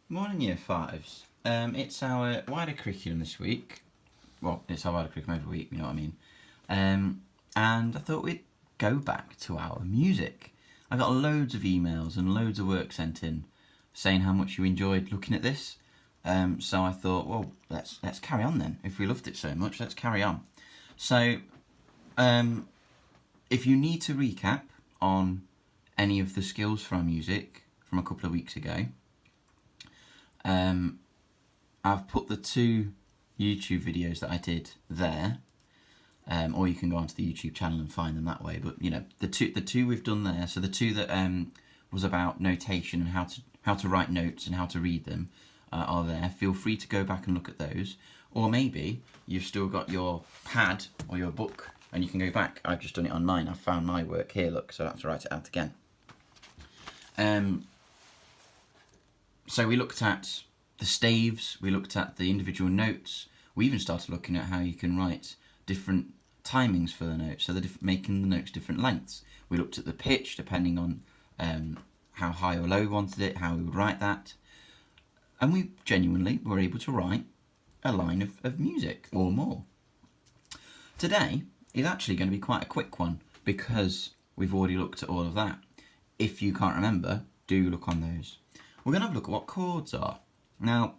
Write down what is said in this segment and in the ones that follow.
Morning, Year 5s. It's our wider curriculum this week. Well, it's our wider curriculum every week, you know what I mean. And I thought we'd go back to our music. I got loads of emails and loads of work sent in saying how much you enjoyed looking at this. So I thought, well, let's carry on then. If we loved it so much, let's carry on. So, if you need to recap on any of the skills for our music from a couple of weeks ago, I've put the 2 YouTube videos that I did there, or you can go onto the YouTube channel and find them that way. But you know, the two we've done there. So the 2 that was about notation and how to write notes and how to read them are there. Feel free to go back and look at those. Or maybe you've still got your pad or your book and you can go back. I've just done it on mine. I've found my work here. Look, so I have to write it out again. So we looked at the staves, we looked at the individual notes, we even started looking at how you can write different timings for the notes, so making the notes different lengths. We looked at the pitch, depending on how high or low we wanted it, how we would write that. And we genuinely were able to write a line of music or more. Today is actually going to be quite a quick one because we've already looked at all of that. If you can't remember, do look on those. We're going to have a look at what chords are. Now,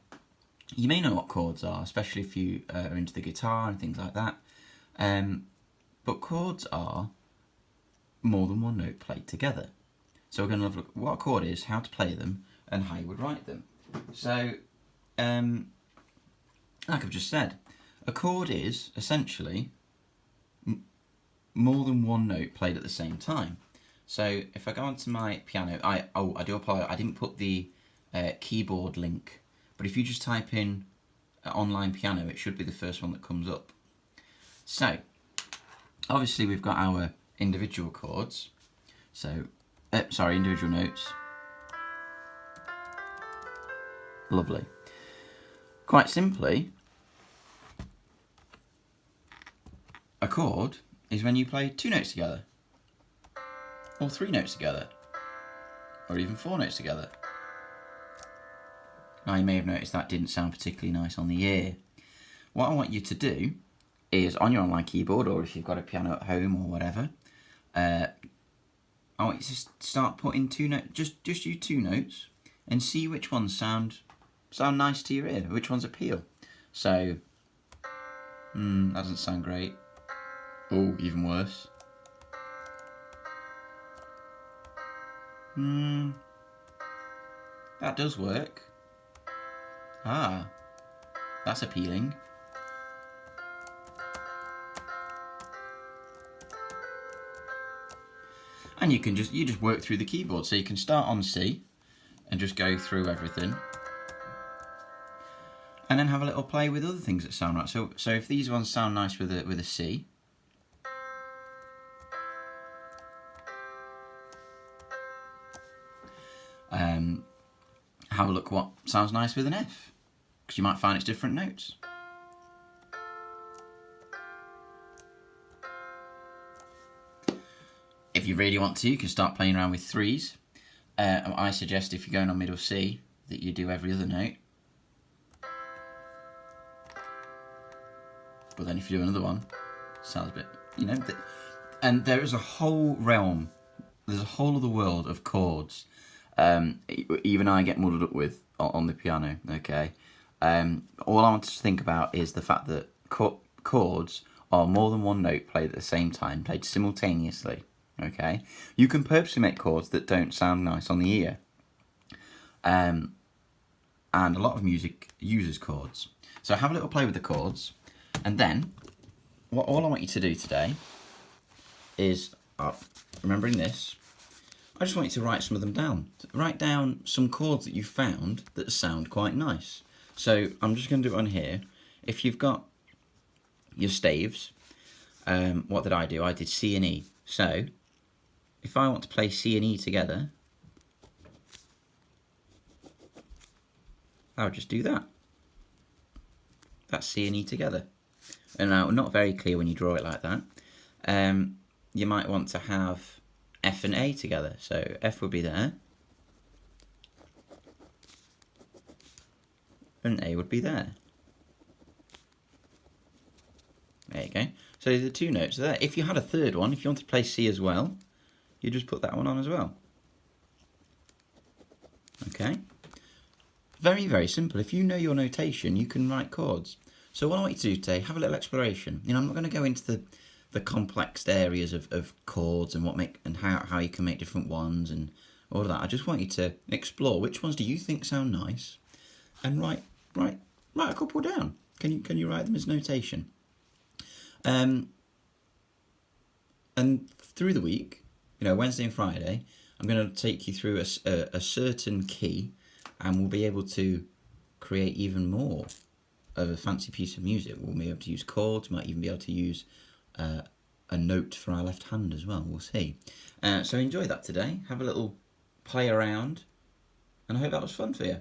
you may know what chords are, especially if you are into the guitar and things like that. But chords are more than one note played together. So we're going to have a look at what a chord is, how to play them, and how you would write them. So, like I've just said, a chord is essentially more than one note played at the same time. So if I go onto my piano, I do apologize, I didn't put the keyboard link, but if you just type in online piano, it should be the first one that comes up. So obviously we've got our individual chords, so individual notes. Lovely. Quite simply, a chord is when you play 2 notes together, or 3 notes together, or even 4 notes together. Now you may have noticed that didn't sound particularly nice on the ear. What I want you to do is on your online keyboard, or if you've got a piano at home or whatever, I want you to start putting 2 notes, just you 2 notes, and see which ones sound nice to your ear, which ones appeal. So, that doesn't sound great. Oh, even worse. That does work. Ah, that's appealing. And you just work through the keyboard. So you can start on C and just go through everything. And then have a little play with other things that sound right. So if these ones sound nice with a C, have a look what sounds nice with an F, because you might find it's different notes. If you really want to, you can start playing around with 3s. I suggest if you're going on middle C that you do every other note. But then if you do another one, sounds a bit, you know. And there is a whole realm, there's a whole other world of chords. Even I get muddled up with on the piano, okay? All I want to think about is the fact that chords are more than one note played at the same time, played simultaneously, okay? You can purposely make chords that don't sound nice on the ear. And a lot of music uses chords. So have a little play with the chords, and then all I want you to do today is, remembering this, I just want you to write some of them down. Write down some chords that you found that sound quite nice. So I'm just going to do it on here. If you've got your staves, what did I do? I did C and E. So if I want to play C and E together, I would just do that. That's C and E together. And now, not very clear when you draw it like that. You might want to have F and A together. So F would be there. and A would be there. There you go. So the two notes are there. If you had a third one, if you wanted to play C as well, you just put that one on as well. Okay. Very, very simple. If you know your notation, you can write chords. So what I want you to do today, have a little exploration. You know, I'm not going to go into the complex areas of chords and how you can make different ones and all of that. I just want you to explore which ones do you think sound nice, and write a couple down. Can you write them as notation? And through the week, you know, Wednesday and Friday, I'm going to take you through a certain key, and we'll be able to create even more of a fancy piece of music. We'll be able to use chords, might even be able to use a note for our left hand as well. We'll see. So enjoy that today. Have a little play around, and I hope that was fun for you.